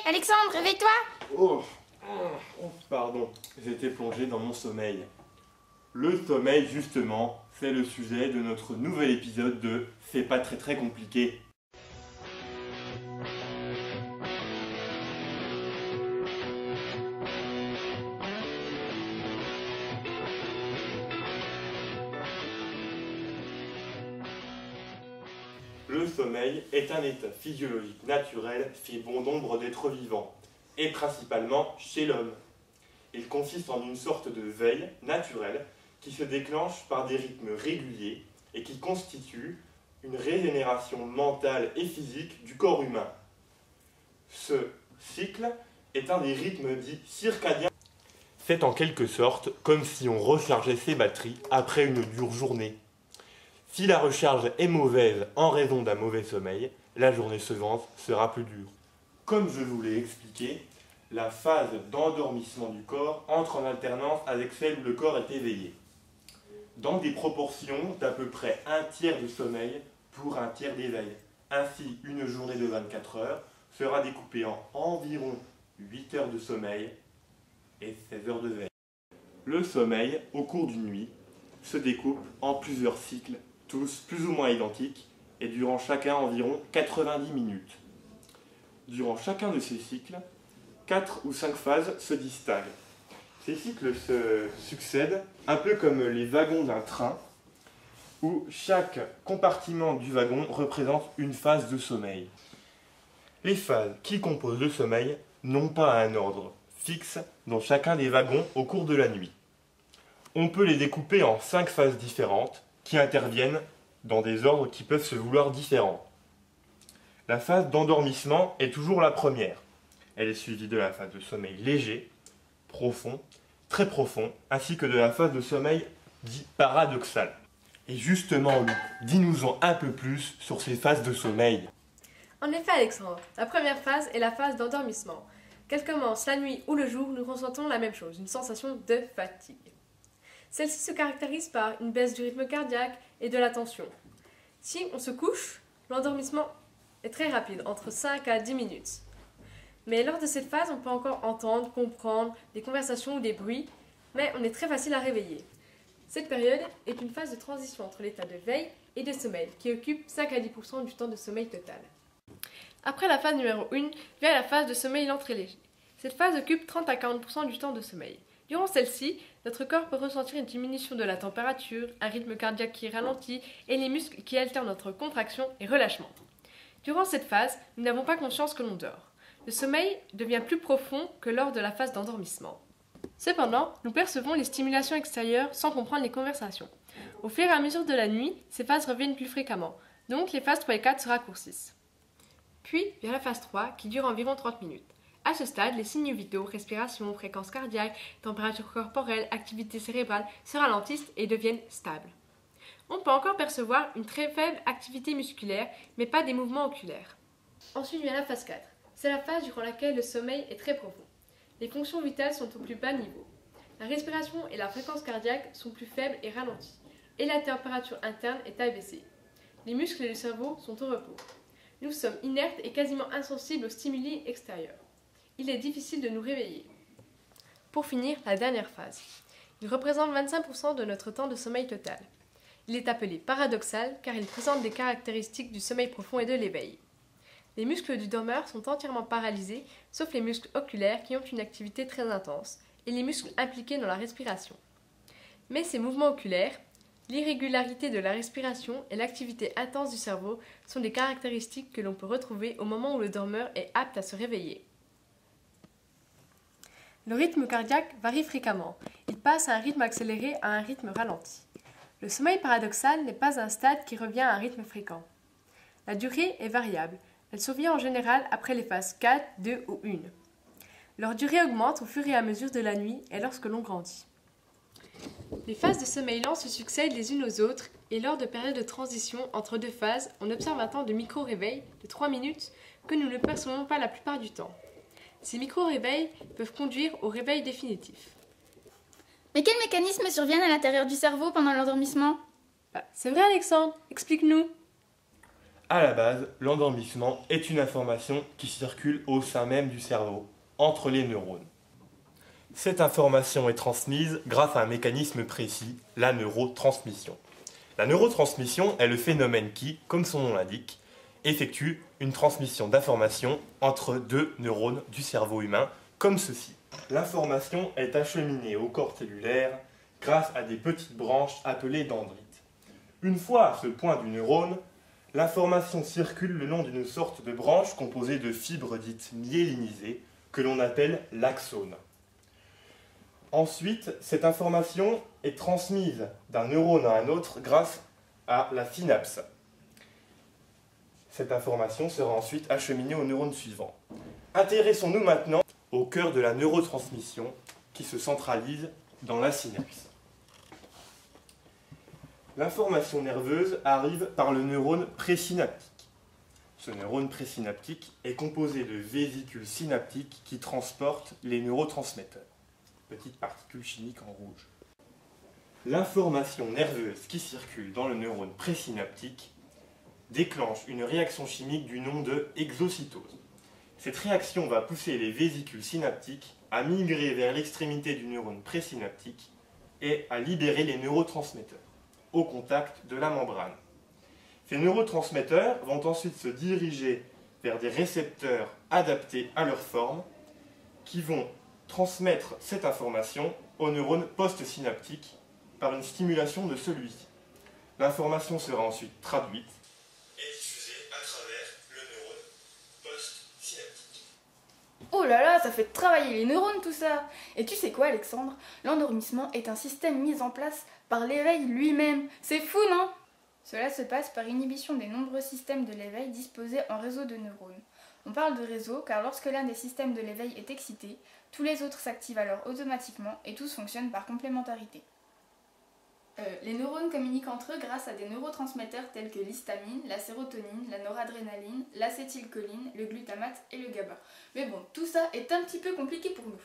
Alexandre, réveille-toi! Pardon, j'étais plongé dans mon sommeil. Le sommeil, justement, c'est le sujet de notre nouvel épisode de C'est pas très compliqué. Le sommeil est un état physiologique naturel fait bon nombre d'êtres vivants, et principalement chez l'homme. Il consiste en une sorte de veille naturelle qui se déclenche par des rythmes réguliers et qui constitue une régénération mentale et physique du corps humain. Ce cycle est un des rythmes dits circadiens. C'est en quelque sorte comme si on rechargeait ses batteries après une dure journée. Si la recharge est mauvaise en raison d'un mauvais sommeil, la journée suivante sera plus dure. Comme je vous l'ai expliqué, la phase d'endormissement du corps entre en alternance avec celle où le corps est éveillé, dans des proportions d'à peu près un tiers de sommeil pour un tiers d'éveil. Ainsi, une journée de 24 heures sera découpée en environ 8 heures de sommeil et 16 heures de veille. Le sommeil, au cours d'une nuit, se découpe en plusieurs cycles, tous plus ou moins identiques, et durant chacun environ 90 minutes. Durant chacun de ces cycles, 4 ou 5 phases se distinguent. Ces cycles se succèdent un peu comme les wagons d'un train, où chaque compartiment du wagon représente une phase de sommeil. Les phases qui composent le sommeil n'ont pas un ordre fixe dans chacun des wagons au cours de la nuit. On peut les découper en 5 phases différentes qui interviennent dans des ordres qui peuvent se vouloir différents. La phase d'endormissement est toujours la première. Elle est suivie de la phase de sommeil léger, profond, très profond, ainsi que de la phase de sommeil dit paradoxal. Et justement, Lou, dis-nous-en un peu plus sur ces phases de sommeil. En effet, Alexandre, la première phase est la phase d'endormissement. Qu'elle commence la nuit ou le jour, nous ressentons la même chose, une sensation de fatigue. Celle-ci se caractérise par une baisse du rythme cardiaque et de la tension. Si on se couche, l'endormissement est très rapide, entre 5 à 10 minutes. Mais lors de cette phase, on peut encore entendre, comprendre des conversations ou des bruits, mais on est très facile à réveiller. Cette période est une phase de transition entre l'état de veille et de sommeil, qui occupe 5 à 10% du temps de sommeil total. Après la phase numéro 1, vient la phase de sommeil lent et léger. Cette phase occupe 30 à 40% du temps de sommeil. Durant celle-ci, notre corps peut ressentir une diminution de la température, un rythme cardiaque qui ralentit et les muscles qui alternent entre contraction et relâchement. Durant cette phase, nous n'avons pas conscience que l'on dort. Le sommeil devient plus profond que lors de la phase d'endormissement. Cependant, nous percevons les stimulations extérieures sans comprendre les conversations. Au fur et à mesure de la nuit, ces phases reviennent plus fréquemment, donc les phases 3 et 4 se raccourcissent. Puis vient la phase 3 qui dure environ 30 minutes. À ce stade, les signes vitaux, respiration, fréquence cardiaque, température corporelle, activité cérébrale se ralentissent et deviennent stables. On peut encore percevoir une très faible activité musculaire, mais pas des mouvements oculaires. Ensuite vient la phase 4. C'est la phase durant laquelle le sommeil est très profond. Les fonctions vitales sont au plus bas niveau. La respiration et la fréquence cardiaque sont plus faibles et ralenties, et la température interne est abaissée. Les muscles et le cerveau sont au repos. Nous sommes inertes et quasiment insensibles aux stimuli extérieurs. Il est difficile de nous réveiller. Pour finir, la dernière phase. Il représente 25% de notre temps de sommeil total. Il est appelé paradoxal car il présente des caractéristiques du sommeil profond et de l'éveil. Les muscles du dormeur sont entièrement paralysés, sauf les muscles oculaires qui ont une activité très intense, et les muscles impliqués dans la respiration. Mais ces mouvements oculaires, l'irrégularité de la respiration et l'activité intense du cerveau sont des caractéristiques que l'on peut retrouver au moment où le dormeur est apte à se réveiller. Le rythme cardiaque varie fréquemment. Il passe à un rythme accéléré à un rythme ralenti. Le sommeil paradoxal n'est pas un stade qui revient à un rythme fréquent. La durée est variable. Elle survient en général après les phases 4, 2 ou 1. Leur durée augmente au fur et à mesure de la nuit et lorsque l'on grandit. Les phases de sommeil lent se succèdent les unes aux autres et lors de périodes de transition entre deux phases, on observe un temps de micro-réveil de 3 minutes que nous ne percevons pas la plupart du temps. Ces micro-réveils peuvent conduire au réveil définitif. Mais quels mécanismes surviennent à l'intérieur du cerveau pendant l'endormissement? C'est vrai Alexandre, explique-nous. À la base, l'endormissement est une information qui circule au sein même du cerveau, entre les neurones. Cette information est transmise grâce à un mécanisme précis, la neurotransmission. La neurotransmission est le phénomène qui, comme son nom l'indique, effectue une transmission d'informations entre deux neurones du cerveau humain, comme ceci. L'information est acheminée au corps cellulaire grâce à des petites branches appelées dendrites. Une fois à ce point du neurone, l'information circule le long d'une sorte de branche composée de fibres dites myélinisées que l'on appelle l'axone. Ensuite, cette information est transmise d'un neurone à un autre grâce à la synapse. Cette information sera ensuite acheminée au neurone suivant. Intéressons-nous maintenant au cœur de la neurotransmission qui se centralise dans la synapse. L'information nerveuse arrive par le neurone présynaptique. Ce neurone présynaptique est composé de vésicules synaptiques qui transportent les neurotransmetteurs, petites particules chimiques en rouge. L'information nerveuse qui circule dans le neurone présynaptique déclenche une réaction chimique du nom de exocytose. Cette réaction va pousser les vésicules synaptiques à migrer vers l'extrémité du neurone présynaptique et à libérer les neurotransmetteurs au contact de la membrane. Ces neurotransmetteurs vont ensuite se diriger vers des récepteurs adaptés à leur forme qui vont transmettre cette information au neurone postsynaptique par une stimulation de celui-ci. L'information sera ensuite traduite et diffusée à travers le neurone postsynaptique. Oh là là, ça fait travailler les neurones tout ça. Et tu sais quoi Alexandre? L'endormissement est un système mis en place par l'éveil lui-même. C'est fou, non? Cela se passe par inhibition des nombreux systèmes de l'éveil disposés en réseau de neurones. On parle de réseau car lorsque l'un des systèmes de l'éveil est excité, tous les autres s'activent alors automatiquement et tous fonctionnent par complémentarité. Les neurones communiquent entre eux grâce à des neurotransmetteurs tels que l'histamine, la sérotonine, la noradrénaline, l'acétylcholine, le glutamate et le GABA. Mais bon, tout ça est un petit peu compliqué pour nous.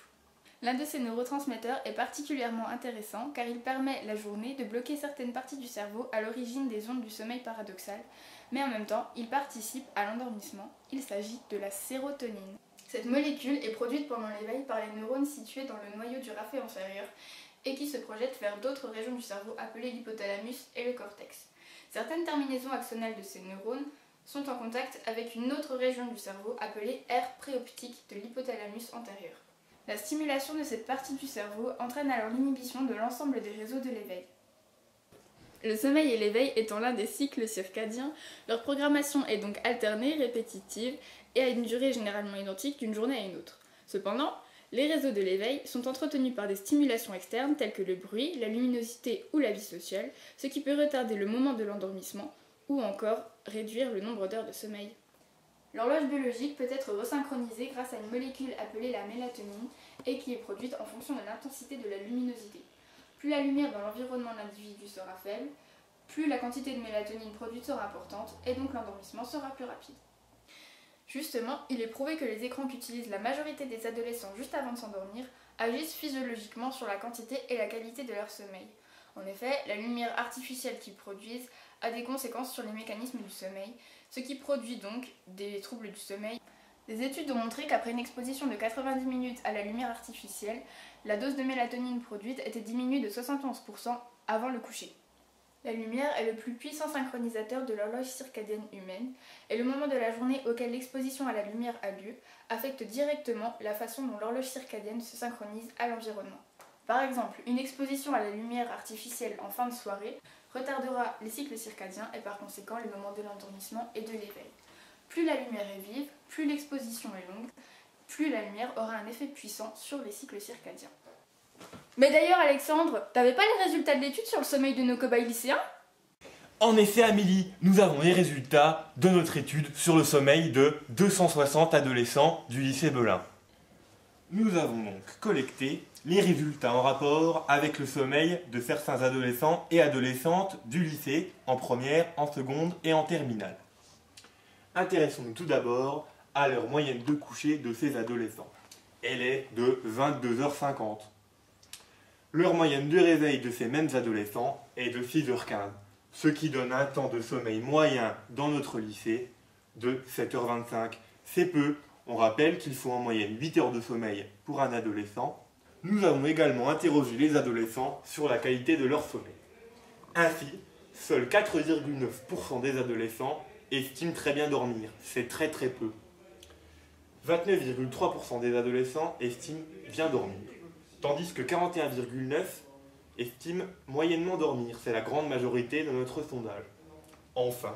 L'un de ces neurotransmetteurs est particulièrement intéressant car il permet la journée de bloquer certaines parties du cerveau à l'origine des ondes du sommeil paradoxal, mais en même temps, il participe à l'endormissement. Il s'agit de la sérotonine. Cette molécule est produite pendant l'éveil par les neurones situés dans le noyau du rafet inférieur et qui se projettent vers d'autres régions du cerveau appelées l'hypothalamus et le cortex. Certaines terminaisons axonales de ces neurones sont en contact avec une autre région du cerveau appelée aire préoptique de l'hypothalamus antérieur. La stimulation de cette partie du cerveau entraîne alors l'inhibition de l'ensemble des réseaux de l'éveil. Le sommeil et l'éveil étant l'un des cycles circadiens, leur programmation est donc alternée, répétitive et à une durée généralement identique d'une journée à une autre. Cependant, les réseaux de l'éveil sont entretenus par des stimulations externes telles que le bruit, la luminosité ou la vie sociale, ce qui peut retarder le moment de l'endormissement ou encore réduire le nombre d'heures de sommeil. L'horloge biologique peut être resynchronisée grâce à une molécule appelée la mélatonine et qui est produite en fonction de l'intensité de la luminosité. Plus la lumière dans l'environnement de l'individu sera faible, plus la quantité de mélatonine produite sera importante et donc l'endormissement sera plus rapide. Justement, il est prouvé que les écrans qu'utilisent la majorité des adolescents juste avant de s'endormir agissent physiologiquement sur la quantité et la qualité de leur sommeil. En effet, la lumière artificielle qu'ils produisent a des conséquences sur les mécanismes du sommeil, ce qui produit donc des troubles du sommeil. Des études ont montré qu'après une exposition de 90 minutes à la lumière artificielle, la dose de mélatonine produite était diminuée de 71% avant le coucher. La lumière est le plus puissant synchronisateur de l'horloge circadienne humaine et le moment de la journée auquel l'exposition à la lumière a lieu affecte directement la façon dont l'horloge circadienne se synchronise à l'environnement. Par exemple, une exposition à la lumière artificielle en fin de soirée retardera les cycles circadiens et par conséquent les moments de l'endormissement et de l'éveil. Plus la lumière est vive, plus l'exposition est longue, plus la lumière aura un effet puissant sur les cycles circadiens. Mais d'ailleurs Alexandre, t'avais pas les résultats de l'étude sur le sommeil de nos cobayes lycéens? En effet Amélie, nous avons les résultats de notre étude sur le sommeil de 260 adolescents du lycée Belin. Nous avons donc collecté les résultats en rapport avec le sommeil de certains adolescents et adolescentes du lycée en première, en seconde et en terminale. Intéressons-nous tout d'abord à l'heure moyenne de coucher de ces adolescents. Elle est de 22h50. L'heure moyenne de réveil de ces mêmes adolescents est de 6h15, ce qui donne un temps de sommeil moyen dans notre lycée de 7h25. C'est peu, on rappelle qu'il faut en moyenne 8 heures de sommeil pour un adolescent. Nous avons également interrogé les adolescents sur la qualité de leur sommeil. Ainsi, seuls 4,9% des adolescents estiment très bien dormir, c'est très peu. 29,3% des adolescents estiment bien dormir, tandis que 41,9% estiment moyennement dormir, c'est la grande majorité de notre sondage. Enfin,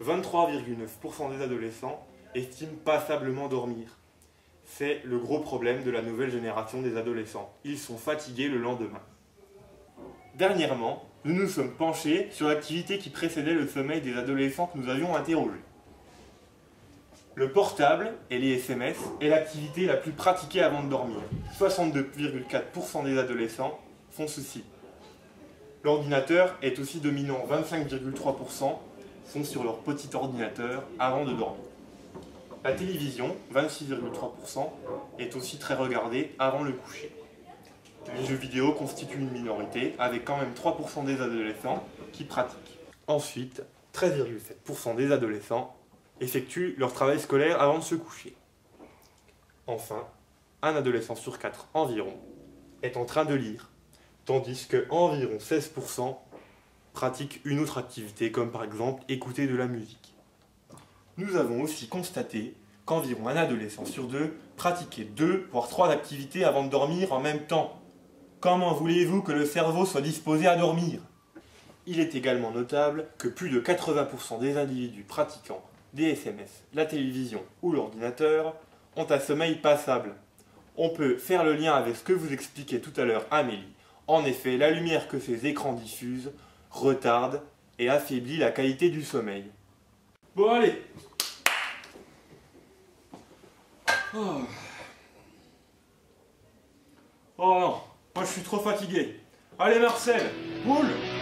23,9% des adolescents estiment passablement dormir. C'est le gros problème de la nouvelle génération des adolescents. Ils sont fatigués le lendemain. Dernièrement, nous nous sommes penchés sur l'activité qui précédait le sommeil des adolescents que nous avions interrogés. Le portable et les SMS est l'activité la plus pratiquée avant de dormir. 62,4% des adolescents font ceci. L'ordinateur est aussi dominant, 25,3% sont sur leur petit ordinateur avant de dormir. La télévision, 26,3%, est aussi très regardée avant le coucher. Les jeux vidéo constituent une minorité, avec quand même 3% des adolescents qui pratiquent. Ensuite, 13,7% des adolescents effectuent leur travail scolaire avant de se coucher. Enfin, un adolescent sur 4 environ est en train de lire, tandis que environ 16% pratiquent une autre activité, comme par exemple écouter de la musique. Nous avons aussi constaté qu'environ un adolescent sur 2 pratiquait 2 voire 3 activités avant de dormir en même temps. Comment voulez-vous que le cerveau soit disposé à dormir? Il est également notable que plus de 80% des individus pratiquant des SMS, la télévision ou l'ordinateur ont un sommeil passable. On peut faire le lien avec ce que vous expliquait tout à l'heure Amélie. En effet, la lumière que ces écrans diffusent retarde et affaiblit la qualité du sommeil. Bon allez. Oh non, moi je suis trop fatigué. Allez Marcel, roule!